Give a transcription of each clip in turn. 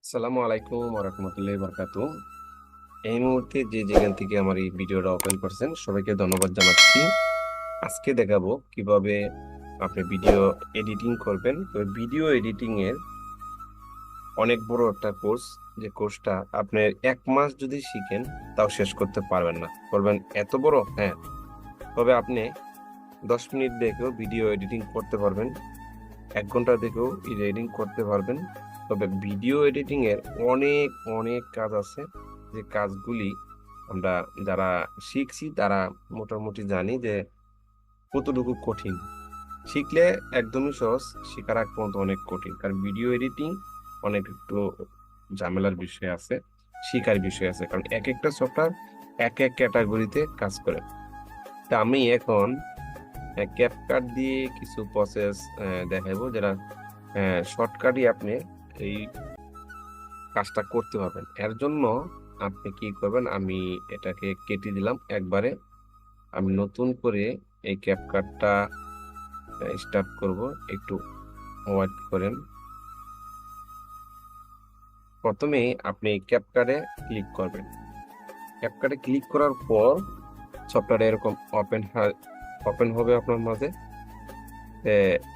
আসসালামু আলাইকুম ওয়া রাহমাতুল্লাহি ওয়া বারাকাতুহু। এই মুহূর্তে যে যেখান থেকে আমার এই ভিডিওটা ওপেন করছেন সবাইকে ধন্যবাদ জানাচ্ছি। আজকে দেখাবো কিভাবে আপনি ভিডিও এডিটিং করবেন। তো ভিডিও এডিটিং এর অনেক বড় একটা কোর্স, যে কোর্সটা আপনি 1 মাস যদি শিখেন তাও শেষ করতে পারবেন না। বলবেন এত বড়? হ্যাঁ, তবে আপনি 10 মিনিট দেখেও ভিডিও এডিটিং করতে পারবেন, 1 ঘন্টা দেখেও এডিটিং করতে পারবেন। তবে ভিডিও এডিটিং এর অনেক অনেক কাজ আছে, যে কাজগুলি আমরা যারা শিখছি তারা মোটামুটি জানি যে কতটুকু কঠিন। শিখলে একদমই সহজ, শেখার আগ পর্যন্ত অনেক কঠিন, কারণ ভিডিও এডিটিং অনেক একটু ঝামেলার বিষয় আছে, শিখার বিষয় আছে, কারণ এক একটা সফটওয়্যার এক এক ক্যাটাগরিতে কাজ করে। তা আমি এখন ক্যাপকাট দিয়ে কিছু প্রসেস দেখাবো, যেটা শর্টকাটই আপনি এই কাজটা করতে পারবেন। এর জন্য আপনি কি করবেন, আমি এটাকে কেটে দিলাম একবারে। আমি নতুন করে এই ক্যাপকাটটা স্টার্ট করব, একটু ওয়েট করেন। প্রথমে আপনি ক্যাপকাটে ক্লিক করবেন। ক্যাপকাটে ক্লিক করার পর সফটওয়্যার এরকম ওপেন হবে আপনার মাঝে।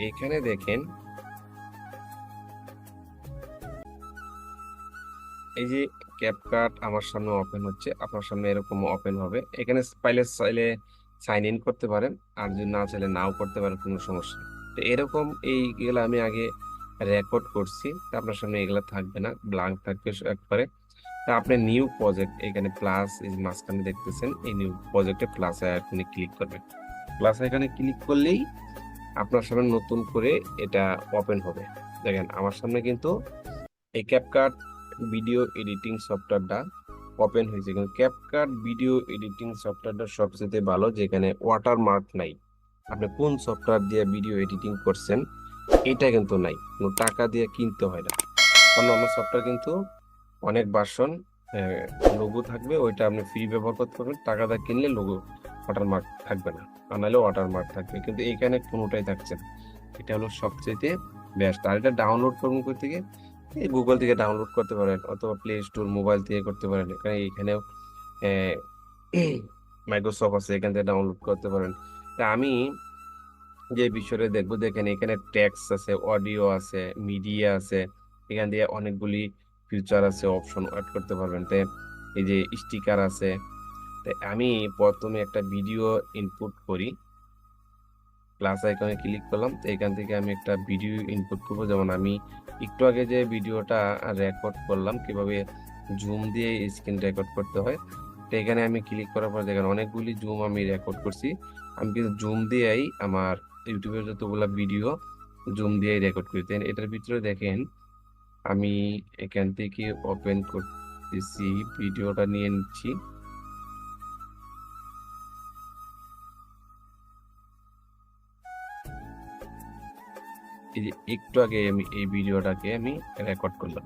এখানে দেখেন, এই যে ক্যাপকাট আমার সামনে ওপেন হচ্ছে, আপনার সামনে এরকম ওপেন হবে। এখানে চাইলে সাইন ইন করতে পারেন, আর যদি না চাইলে নাও করতে পারেন, কোনো সমস্যা নেই। তো এরকম এইগুলো আমি আগে রেকর্ড করছি, তো আপনার সামনে এগুলা থাকবে না, ব্ল্যাঙ্ক থাকবে একবারে। তা আপনি নিউ প্রজেক্ট, এখানে প্লাস এই যে মাঝখানে দেখতেছেন, এই নিউ প্রজেক্টে প্লাস আইকনে ক্লিক করবেন। প্লাস আইকনে ক্লিক করলেই আপনার সামনে নতুন করে এটা ওপেন হবে। দেখেন আমার সামনে কিন্তু এই ক্যাপকাট ভিডিও এডিটিং সফটওয়্যারটা ওপেন হয়েছে, কিন্তু ক্যাপকাট ভিডিও এডিটিং সফটওয়্যারটা সবচেয়ে ভালো, যেখানে ওয়াটারমার্ক নাই। আপনি কোন সফটওয়্যার দিয়ে ভিডিও এডিটিং করছেন এটা কিন্তু নাই, কোনো টাকা দিয়ে কিনতে হয় না। অন্য সফটওয়্যার কিন্তু অনেক ভার্সন লোগো থাকবে, ওইটা আপনি ফ্রি ব্যবহার করতে পারবেন, টাকা দিয়ে কিনলে লোগো ওয়াটারমার্ক থাকবে না, আর নাহলে ওয়াটারমার্ক থাকবে, কিন্তু এখানে কোনোটাই থাকছে না। এটা হলো সবচেয়ে বেস্ট। আর এটা ডাউনলোড করবেন কোথা থেকে? এই গুগল থেকে ডাউনলোড করতে পারেন, অথবা প্লে স্টোর মোবাইল থেকে করতে পারেন। এখানেও মাইক্রোসফট আছে, এখান থেকে ডাউনলোড করতে পারেন। তা আমি যে বিষয়টা দেখবো, দেখেন এখানে টেক্সট আছে, অডিও আছে, মিডিয়া আছে, এখান দিয়ে অনেকগুলি ফিচার আছে, অপশন অ্যাড করতে পারবেন। তাই এই যে স্টিকার আছে। তাই আমি প্রথমে একটা ভিডিও ইনপুট করি, প্লাস আইকনে ক্লিক করলাম। তো এখান থেকে আমি একটা ভিডিও ইনপুট করবো। যেমন আমি একটু আগে যে ভিডিওটা রেকর্ড করলাম, কিভাবে জুম দিয়ে স্ক্রিন রেকর্ড করতে হয়, তো এখানে আমি ক্লিক করার পর দেখেন অনেকগুলি জুম আমি রেকর্ড করছি। আমি কিন্তু জুম দিয়েই আমার ইউটিউবের যতগুলা ভিডিও জুম দিয়েই রেকর্ড করি। দেন এটার ভিতরে দেখেন আমি এখান থেকে ওপেন করতেছি, ভিডিওটা নিয়ে নিচ্ছি। এই যে একটু আগে আমি এই ভিডিওটাকে আমি রেকর্ড করলাম।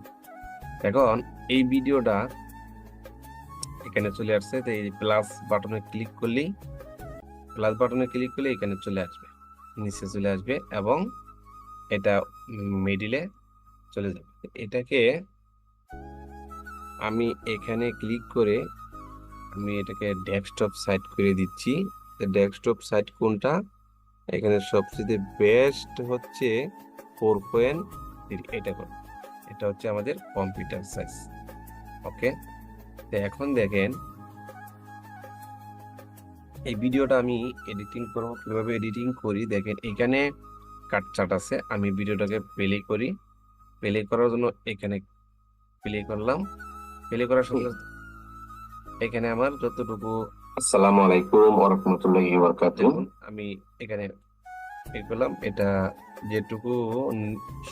এখন এই ভিডিওটা এখানে চলে আসছে। তো এই প্লাস বাটনে ক্লিক করলে এখানে চলে আসবে, নিচে চলে আসবে, এবং এটা মিডিলে চলে যাবে। এটাকে আমি এখানে ক্লিক করে আমি এটাকে ডেস্কটপ সাইট করে দিচ্ছি। ডেস্কটপ সাইট কোনটা? এখানে সবচেয়ে বেস্ট হচ্ছে 4.3। এটা করুন, এটা হচ্ছে আমাদের কম্পিউটার সাইজ। ওকে, তো এখন দেখেন এই ভিডিওটা আমি এডিটিং করবো, কিভাবে এডিটিং করি দেখেন। এখানে কাটছাট আছে, আমি ভিডিওটাকে প্লে করি। প্লে করার জন্য এখানে প্লে করলাম। প্লে করার সঙ্গে এখানে আমার যতটুকু, আসসালামু আলাইকুম ওয়া রাহমাতুল্লাহি ওয়া বারাকাতুহু, আমি এখানে এ করলাম। এটা যেটুকু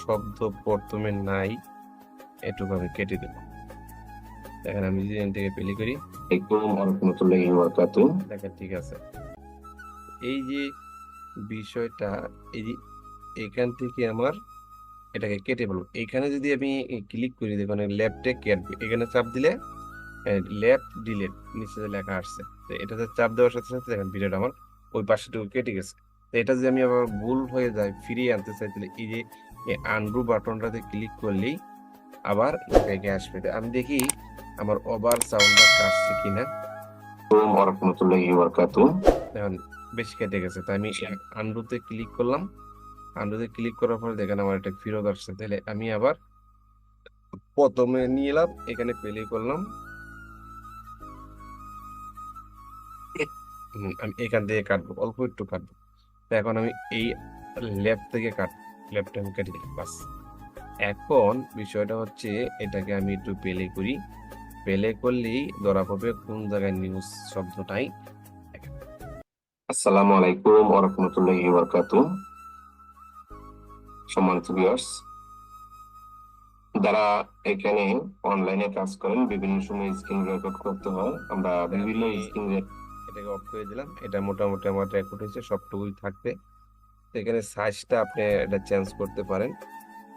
শব্দ প্রথমে নাই এটুকু আমি কেটে দেব। দেখেন আমি যদি এখান থেকে প্লে করি, আসসালামু আলাইকুম ওয়া রাহমাতুল্লাহি ওয়া বারাকাতুহু, দেখেন ঠিক আছে। এই যে বিষয়টা, এই যে এখান থেকে আমার এটাকে কেটে ফেলবো। এখানে যদি আমি ক্লিক করি, দেখুন লেফটে কাটবে, এখানে চাপ দিলে লেফট ডিলেট নিচে যে লেখা আসছে, তো এটাতে চাপ দেওয়ার সাথে সাথে দেখেন ভিডিওটা আমার ওই পাশেটুকু কেটে গেছে। তো এটা যদি আমি আবার ভুল হয়ে যায় ফিরিয়ে আনতে চাই, তাহলে এই যে আনডু বাটনটাতে ক্লিক করলেই আবার ব্যাগে আসবে। আমি দেখি আমার ওভার সাউন্ডটা কাটছে কিনা। এখন বেশি কেটে গেছে, তাই আমি আন্ডুতে ক্লিক করলাম। আন্ডুতে ক্লিক করার পরে দেখেন আমার এটা ফেরত আসছে। তাহলে আমি আবার প্রথমে নিয়ে এলাম, এখানে প্লে করলাম। আমি এখান থেকে কাটবো, অল্প একটু কাটবো। তো এখন আমি এই লেফট থেকে লেফট আমি কেটে দিলাম, বাস। এখন বিষয়টা হচ্ছে এটাকে আমি একটু প্লে করি। প্লে করলেই ধরা পড়বে কোন জায়গায় নিউজ শব্দটাই। আসসালামু আলাইকুম ওয়া রাহমাতুল্লাহি ওয়া বারাকাতুহু। সম্মানিত ভিউয়ার্স, যারা এখানে অনলাইনে কাজ করেন, বিভিন্ন সময় স্ক্রিন রেকর্ড করতে হয়। আমরা বিভিন্ন স্ক্রিন এটাকে অফ করে দিলাম। এটা মোটামুটি আমার রেকর্ড হয়েছে, সবটুকুই থাকবে। এখানে সাইজটা আপনি এটা চেঞ্জ করতে পারেন।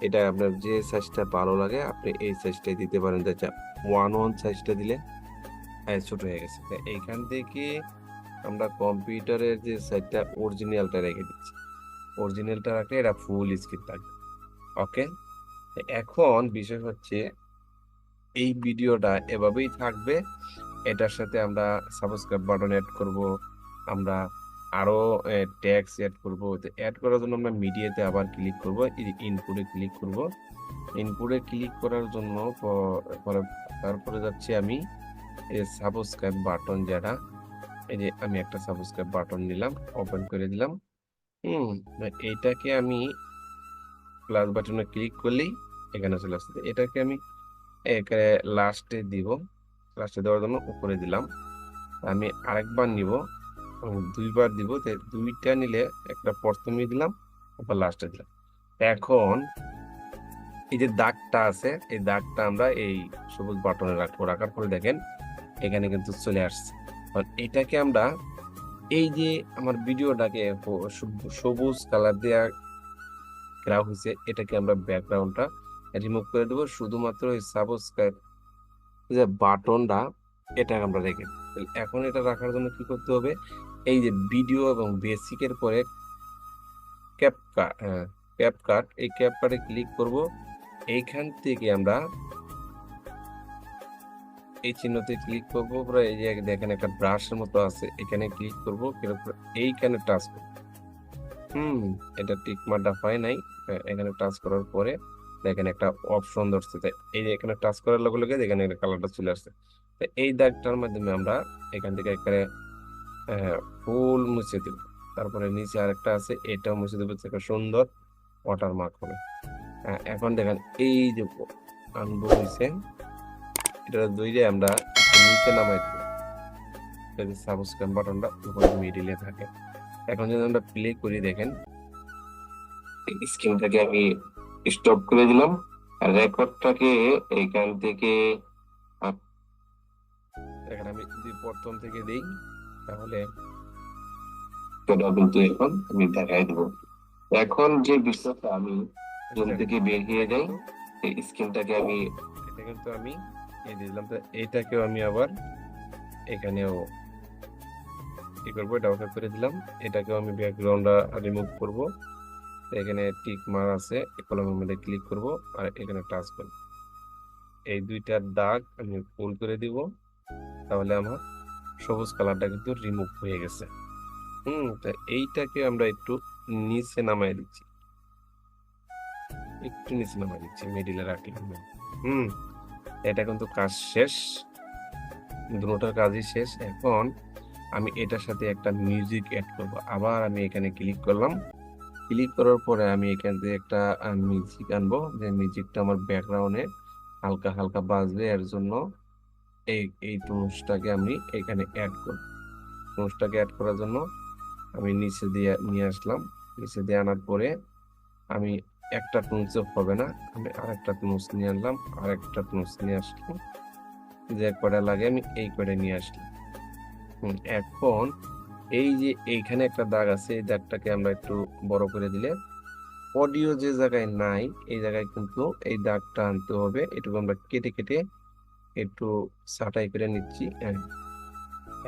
এটা আপনার যে সাইজটা ভালো লাগে আপনি এই সাইজটাই দিতে পারেন। যেটা 1:1 সাইজটা দিলে ছোট হয়ে গেছে। তো এইখান থেকে আমরা কম্পিউটারের যে সাইজটা অরিজিনালটা রেখে দিচ্ছি। অরিজিনালটা রাখলে এটা ফুল স্ক্রিন থাকবে। ওকে, এখন বিষয় হচ্ছে এই ভিডিওটা এভাবেই থাকবে। এটার সাথে আমরা সাবস্ক্রাইব বাটন অ্যাড করব, আমরা আরো ট্যাগস অ্যাড করব। তো অ্যাড করার জন্য আমরা মিডিয়াতে আবার ক্লিক করব, ইনপুটে ক্লিক করব। ইনপুটে ক্লিক করার জন্য তারপরে যাচ্ছি আমি এই সাবস্ক্রাইব বাটন, যেটা এই যে আমি একটা সাবস্ক্রাইব বাটন নিলাম, ওপেন করে দিলাম। এইটাকে আমি প্লাস বাটনে ক্লিক করলেই এখানে চলে আসছে। এটাকে আমি এখানে লাস্টে দিব। লাস্টে দেওয়ার জন্য উপরে দিলাম। আমি আরেকবার নিব, দুইবার দিব। দুইটা নিলে একটা প্রথমে দিলাম, আবার লাস্টে দিলাম। এখন এই যে দাগটা আছে, এই দাগটা আমরা এই সবুজ বাটনে রাখবো। রাখার পরে দেখেন এখানে কিন্তু চলে আসছে। এটাকে আমরা এই যে আমার ভিডিওটাকে সবুজ কালার দেওয়া করা হয়েছে, এটাকে আমরা ব্যাকগ্রাউন্ডটা রিমুভ করে দেবো। শুধুমাত্র এই সাবস্ক্রাইব যে বাটনটা এটা আমরা রেখে দিই। এখন এটা রাখার জন্য কি করতে হবে, এই যে ভিডিও এবং বেসিকের পরে ক্যাপকাট, এই ক্যাপকাটে ক্লিক করব। এইখান থেকে আমরা এই চিহ্নতে ক্লিক করব। পরে এই যে দেখেন একটা ব্রাশের মতো আছে, এখানে ক্লিক করব। এইখানে টাচ করব। এটা টিক মার্কটা হয় নাই। এখানে টাচ করার পরে দেখেন একটা অপশন ধরছে। এই যে এখানে টাচ করার লগে লগে এখানে একটা কালারটা চলে আসছে। তো এই দাগটার মাধ্যমে আমরা এখান থেকে এখানে ফুল মুছে দেব। তারপরে নিচে আরেকটা আছে, এটাও মুছে দেবো, একটা সুন্দর ওয়াটারমার্ক হবে। এখন দেখেন এই যে আনবো হয়েছে, এটা ধরে আমরা একটু নিচে নামাই দেবো। সাবস্ক্রাইব বাটনটা উপরে মিডিলে থাকে। এখন যদি আমরা প্লে করি, দেখেন স্ক্রিনটাকে আমি স্টপ করে দিলাম। আর রেকর্ডটাকে এইখান থেকে এখানে আমি যদি প্রথম থেকে দিই, তাহলে সেটা কিন্তু এখন আমি দেখাই দেব। এখন যে বিষয়টা আমি জুম থেকে বের হয়ে যাই, এই স্ক্রিনটাকে আমি এটা কিন্তু আমি এই দিলাম। তো এইটাকেও আমি আবার এখানেও কি করবো, এটা ওকে করে দিলাম। এটাকেও আমি ব্যাকগ্রাউন্ডটা রিমুভ করব। এখানে টিক মার আছে, কলমের মধ্যে ক্লিক করব আর এখানে টাচ করব। এই দুইটার দাগ আমি ফুল করে দিব, তাহলে আমার সবুজ কালারটা কিন্তু রিমুভ হয়ে গেছে। তো এইটাকে আমরা একটু নিচে নামাই দিচ্ছি, একটু নিচে নামাই দিচ্ছি, মিডিলে রাখলাম। এটা কিন্তু কাজ শেষ, দুটোটার কাজই শেষ। এখন আমি এটার সাথে একটা মিউজিক অ্যাড করব। আবার আমি এখানে ক্লিক করলাম। ক্লিক করার পরে আমি এখান থেকে একটা মিউজিক আনবো, যে মিউজিকটা আমার ব্যাকগ্রাউন্ডে হালকা হালকা বাজবে। এর জন্য এই এই টুনসটাকে আমি এখানে অ্যাড করব। টুনসটাকে অ্যাড করার জন্য আমি নিচে দিয়ে নিয়ে আসলাম। নিচে দিয়ে আনার পরে আমি একটা টুনসে হবে না, আমি আরেকটা টুনস নিয়ে আনলাম, আরেকটা টুনস নিয়ে আসলাম। যে কয়টা লাগে আমি এই কয়টা নিয়ে আসলাম। এখন এই যে এইখানে একটা দাগ আছে, এই দাগটাকে আমরা একটু বড় করে দিলে অডিও যে জায়গায় নাই এই জায়গায় কিন্তু এই দাগটা আনতে হবে। এটুকু আমরা কেটে কেটে একটু ছাঁটাই করে নিচ্ছি।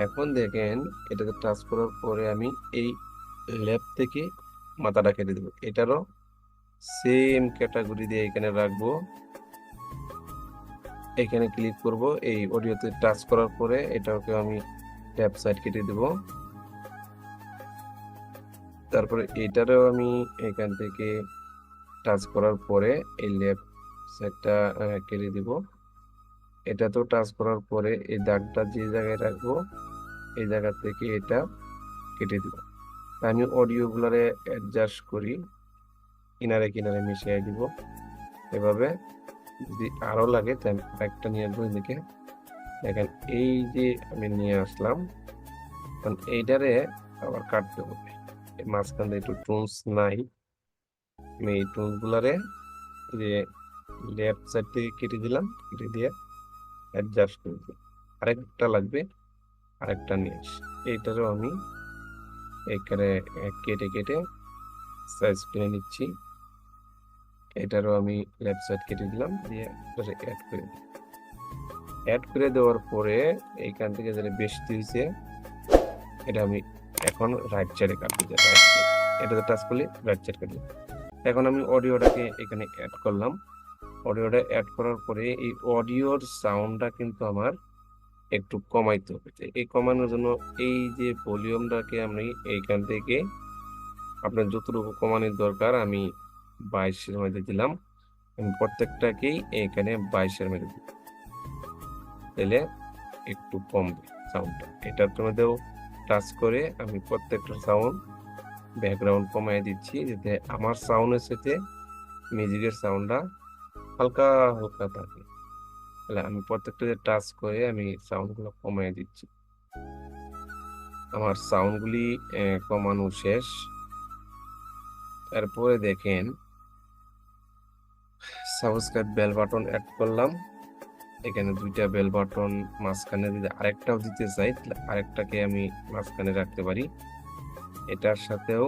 এখন দেখেন এটাতে টাচ করার পরে আমি এই লেফট থেকে মাথাটা কেটে দেবো। এটারও সেম ক্যাটাগরি দিয়ে এখানে রাখবো। এখানে ক্লিক করব, এই অডিওতে টাচ করার পরে এটাকে আমি লেফট সাইড কেটে দেব। তারপরে এটারও আমি এখান থেকে টাচ করার পরে এই লেফট সাইডটা কেটে দিব। এটাতেও টাচ করার পরে এই দাগটা যে জায়গায় রাখবো এই জায়গা থেকে এটা কেটে দিব। আমি অডিও গুলারে অ্যাডজাস্ট করি, কিনারে কিনারে মিশিয়ে দিব। এভাবে যদি আরো লাগে তাই আমি আরেকটা নিয়ে আসবো। এদিকে দেখেন এই যে আমি নিয়ে আসলাম, এইটারে আবার কাটতে হবে। মাঝখানে একটু টুনস নাই, আমি এই টুনস গুলারে যে লেফট সাইড থেকে কেটে দিলাম, কেটে দিয়ে অ্যাডজাস্ট করে দিলাম। আরেকটা লাগবে, আরেকটা নিয়ে আসি। এইটারও আমি এখানে কেটে কেটে সাইজ করে নিচ্ছি। এটারও আমি লেফট সাইড কেটে দিলাম, দিয়ে অ্যাড করে দিই। অ্যাড করে দেওয়ার পরে এইখান থেকে যেটা বেশি হয়েছে এটা আমি এখন রাইট সাইডে কাটতে যাই। রাইট সাইড এটাতে টাচ করলে রাইট সাইড কাটবে। এখন আমি অডিওটাকে এখানে অ্যাড করলাম। অডিওটা অ্যাড করার পরে এই অডিওর সাউন্ডটা কিন্তু আমার একটু কমাইতে হবে। এই কমানোর জন্য এই যে ভলিউমটাকে আমি এইখান থেকে আপনার যতটুকু কমানোর দরকার আমি 22-এর মধ্যে দিলাম। আমি প্রত্যেকটাকেই এখানে 22-এর মধ্যে দিই, তাহলে একটু কমবে সাউন্ডটা। এটার মধ্যেও টাচ করে আমি প্রত্যেকটা সাউন্ড ব্যাকগ্রাউন্ড কমাই দিচ্ছি, যাতে আমার সাউন্ডের সাথে মিউজিকের সাউন্ডটা হালকা হালকা থাকে। তাহলে আমি প্রত্যেকটা টাচ করে আমি সাউন্ডগুলো কমাই দিচ্ছি। আমার সাউন্ডগুলি কমানো শেষ। তারপরে দেখেন সাবস্ক্রাইব বেল বাটন অ্যাড করলাম। এখানে দুইটা বেল বাটন, মাঝখানে যদি আরেকটাও দিতে চাই তাহলে আরেকটাকে আমি মাঝখানে রাখতে পারি। এটার সাথেও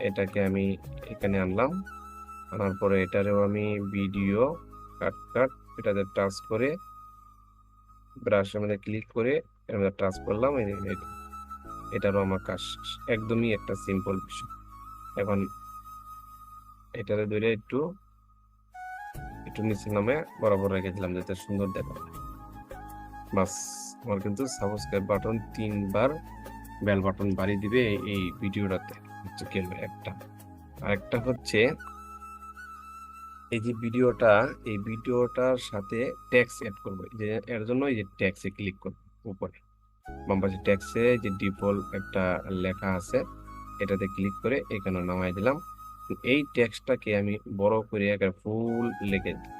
এটাকে আমি এখানে আনলাম, আনার পরে এটারেও আমি ভিডিও কাট এটাতে টাচ করে ব্রাশের মধ্যে ক্লিক করে এর মধ্যে টাচ করলাম। এটারও আমার কাজ শেষ। একদমই একটা সিম্পল বিষয়। এখন এটারে ধরে একটু একটু নিচে নামে বরাবর রেখে দিলাম যাতে সুন্দর দেখা যায়। বাস, আমার কিন্তু সাবস্ক্রাইব বাটন 3বার বেল বাটন বাড়িয়ে দিবে এই ভিডিওটাতে। হচ্ছে গেল একটা। আরেকটা হচ্ছে এই যে ভিডিওটা, এই ভিডিওটার সাথে ট্যাক্স এড করবো। যে এর জন্য এই যে ট্যাক্সে ক্লিক করবো, উপরে বাম পাশে ট্যাক্সে যে ডিফল্ট একটা লেখা আছে এটাতে ক্লিক করে এখানে নামাই দিলাম। এই টেক্সটটাকে আমি বড় করে একটা ফুল লিখে দিই।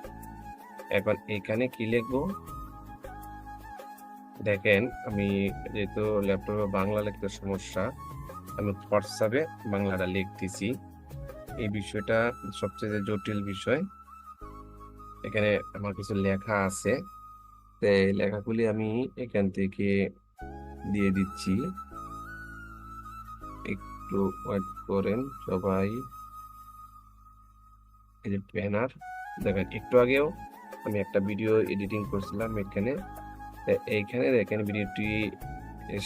এখন এখানে কি লিখবো দেখেন, আমি যেহেতু ল্যাপটপে বাংলা লিখতে সমস্যা, আমি হোয়াটসঅ্যাপে বাংলাটা লিখতেছি। এই বিষয়টা সবচেয়ে জটিল বিষয়। এখানে আমার কিছু লেখা আছে, এই লেখাগুলি আমি এখান থেকে দিয়ে দিচ্ছি। একটু ওয়েট করেন সবাই। এই যে ব্যানার দেখেন, একটু আগেও আমি একটা ভিডিও এডিটিং করছিলাম এখানে। এইখানে দেখেন ভিডিওটি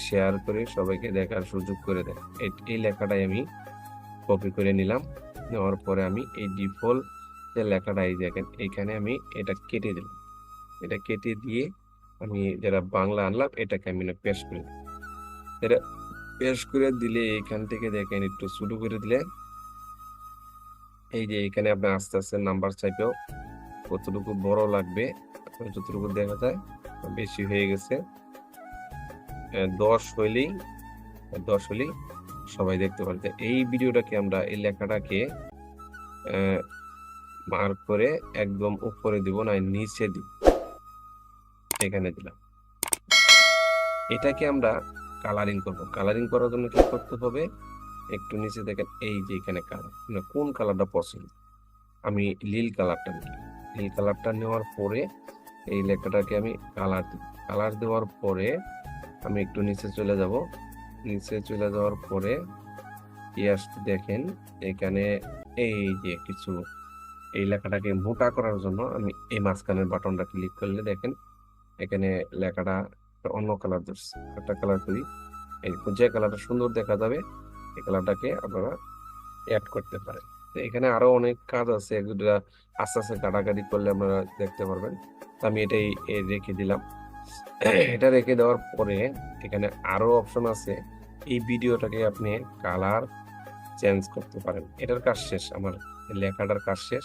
শেয়ার করে সবাইকে দেখার সুযোগ করে দেয়। এই লেখাটাই আমি কপি করে নিলাম। নেওয়ার পরে আমি এই ডিফল্ট যে লেখাটাই দেখেন এইখানে আমি এটা কেটে দিলাম। এটা কেটে দিয়ে আমি যারা বাংলা আনলাম এটাকে আমি পেস্ট করে দিই। এটা পেস্ট করে দিলে এখান থেকে দেখেন একটু শুরু করে দিলে এই যে এখানে আপনি আস্তে আস্তে নাম্বার চাইতেও কতটুকু বড় লাগবে যতটুকু দেখা যায় বেশি হয়ে গেছে। 10 হইলেই 10 হলেই সবাই দেখতে পারবে। এই ভিডিওটাকে আমরা এই লেখাটাকে মার্ক করে একদম উপরে দিব না নিচে দিব, এখানে দিলাম। এটাকে আমরা কালারিং করব। কালারিং করার জন্য কি করতে হবে, একটু নিচে দেখেন এই যে এখানে কালার, কোন কালারটা পছন্দ, আমি নীল কালারটা নিই। নীল কালারটা নেওয়ার পরে এই লেখাটাকে আমি কালার দিব। কালার দেওয়ার পরে আমি একটু নিচে চলে যাব। নিচে চলে যাওয়ার পরে দেখেন এখানে এই যে কিছু এই লেখাটাকে মোটা করার জন্য আমি এই মাঝখানের বাটনটা ক্লিক করলে দেখেন এখানে লেখাটা অন্য কালার ধরছে। একটা কালার করি, এই যে কালারটা সুন্দর দেখা যাবে এই কালারটাকে আপনারা অ্যাড করতে পারেন। তো এখানে আরো অনেক কাজ আছে, এগুলো আস্তে আস্তে কাটাকাটি করলে আপনারা দেখতে পারবেন। আমি এটাই রেখে দিলাম। এটা রেখে দেওয়ার পরে এখানে আরো অপশন আছে। এই ভিডিওটাকে আপনি কালার চেঞ্জ করতে পারেন। এটার কাজ শেষ, আমার লেখাটার কাজ শেষ।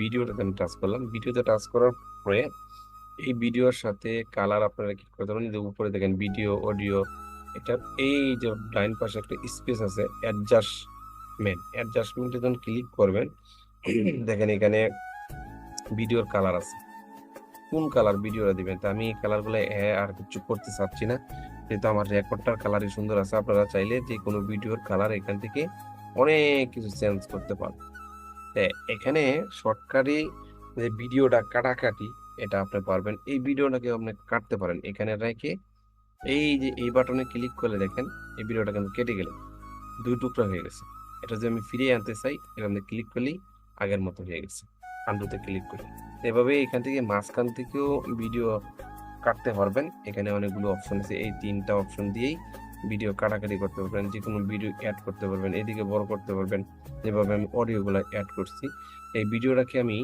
ভিডিওটাতে আমি টাচ করলাম। ভিডিওতে টাচ করার পরে এই ভিডিওর সাথে কালার আপনারা কি করতে পারেন, যে উপরে দেখেন ভিডিও অডিও, এটা এই যে ডাইন পাশে একটা স্পেস আছে অ্যাডজাস্টমেন্টে যখন ক্লিক করবেন দেখেন এখানে ভিডিওর কালার আছে, কোন কালার ভিডিওটা দিবেন। তা আমি এই কালারগুলো আর কিছু করতে চাচ্ছি না, যেহেতু আমার রেকর্ডটার কালারই সুন্দর আছে। আপনারা চাইলে যে কোনো ভিডিওর কালার এখান থেকে অনেক কিছু চেঞ্জ করতে পারেন। এখানে শর্টকাটে যে ভিডিওটা কাটাকাটি এটা আপনি পারবেন। এই ভিডিওটাকে আপনি কাটতে পারেন এখানে রেখে, এই যে এই বাটনে ক্লিক করলে দেখেন এই ভিডিওটা কিন্তু কেটে গেল, দুই টুকরা হয়ে গেছে। এটা যদি আমি ফিরিয়ে আনতে চাই এখানে ক্লিক করলেই আগের মতো হয়ে গেছে, আন্ডুতে ক্লিক করি। এভাবে এখান থেকে মাঝখান থেকেও ভিডিও কাটতে পারবেন। এখানে অনেকগুলো অপশন আছে, এই তিনটা অপশন দিয়েই ভিডিও কাটাকাটি করতে পারবেন, যে কোনো ভিডিও অ্যাড করতে পারবেন, এদিকে বড় করতে পারবেন। যেভাবে আমি অডিওগুলো অ্যাড করছি, এই ভিডিওটাকে আমি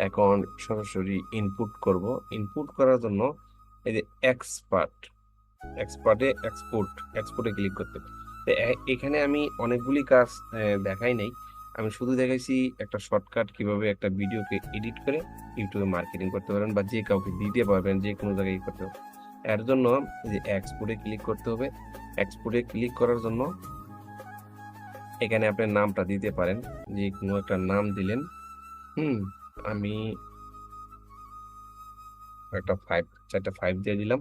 এখন সরাসরি ইনপুট করব। ইনপুট করার জন্য এই যে এক্সপোর্টে ক্লিক করতে হবে। এখানে আমি অনেকগুলি কাজ দেখাই নাই, আমি শুধু দেখাইছি একটা শর্টকাট কিভাবে একটা ভিডিওকে এডিট করে ইউটিউবে মার্কেটিং করতে পারবেন বা যে কাউকে দিতে পারবেন, যে কোনো জায়গায় করতে হবে। এর জন্য এই যে এক্সপোর্টে ক্লিক করতে হবে। এক্সপোর্টে ক্লিক করার জন্য এখানে আপনার নামটা দিতে পারেন, যে কোনো একটা নাম দিলেন। আমি একটা 4টা 5 দিয়ে দিলাম,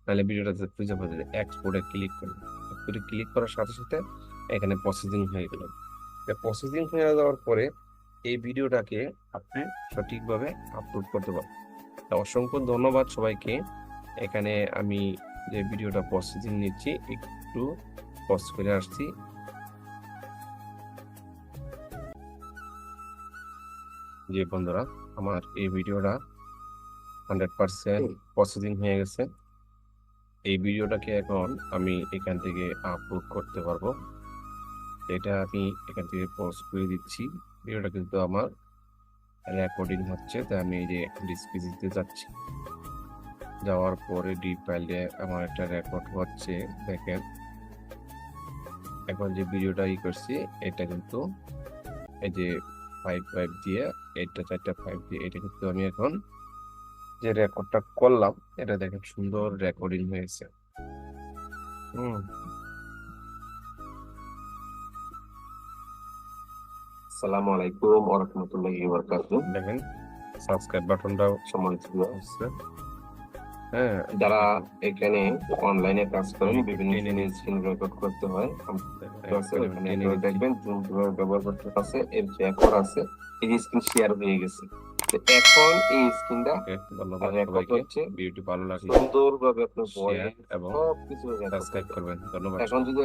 নাহলে ভিডিওটা খুঁজে পাওয়া যায়। এক্সপোর্টে ক্লিক করুন। এক্সপোর্টে ক্লিক করার সাথে সাথে এখানে প্রসেসিং হয়ে গেল। প্রসেসিং হয়ে যাওয়ার পরে এই ভিডিওটাকে আপনি সঠিকভাবে আপলোড করতে পারবেন। অসংখ্য ধন্যবাদ সবাইকে। এখানে আমি যে ভিডিওটা প্রসেসিং নিচ্ছি, একটু পজ করে আসছি। যে বন্ধুরা, আমার এই ভিডিওটা 100% প্রসেসিং হয়ে গেছে। এই ভিডিওটাকে এখন আমি এখান থেকে আপলোড করতে পারবো। এটা আমি এখান থেকে পজ করে দিচ্ছি। ভিডিওটা কিন্তু আমার রেকর্ডিং হচ্ছে, তাই আমি এই যে ডিসপ্লে দিতে যাচ্ছি। যাওয়ার পরে ডি ফাইলে আমার একটা রেকর্ড হচ্ছে, দেখেন। এখন যে ভিডিওটা করছি এটা কিন্তু এই যে 5 দিয়ে, এটা 4টা 5 দিয়ে, এটা কিন্তু আমি এখন যে রেকর্ডটা করলাম এটা দেখেন সুন্দর রেকর্ডিং হয়েছে। আসসালামু আলাইকুম ওয়া রাহমাতুল্লাহি ওয়া বারাকাতুহু। দেখেন সাবস্ক্রাইব বাটনটাও সম্মানিত হচ্ছে। হ্যাঁ, যারা এখানে অনলাইনে কাজ করেন, বিভিন্ন স্ক্রিন রেকর্ড করতে হয়, দেখবেন জুম কিভাবে ব্যবহার করতে আছে, এর রেকর্ড আছে, এই স্ক্রিন শেয়ার হয়ে গেছে। এখন এই স্ক্রিনটা রেকর্ড হচ্ছে। ভিডিওটি ভালো লাগলে সুন্দরভাবে আপনি ভয়েস এবং সবকিছু সাবস্ক্রাইব করবেন। ধন্যবাদ। এখন যদি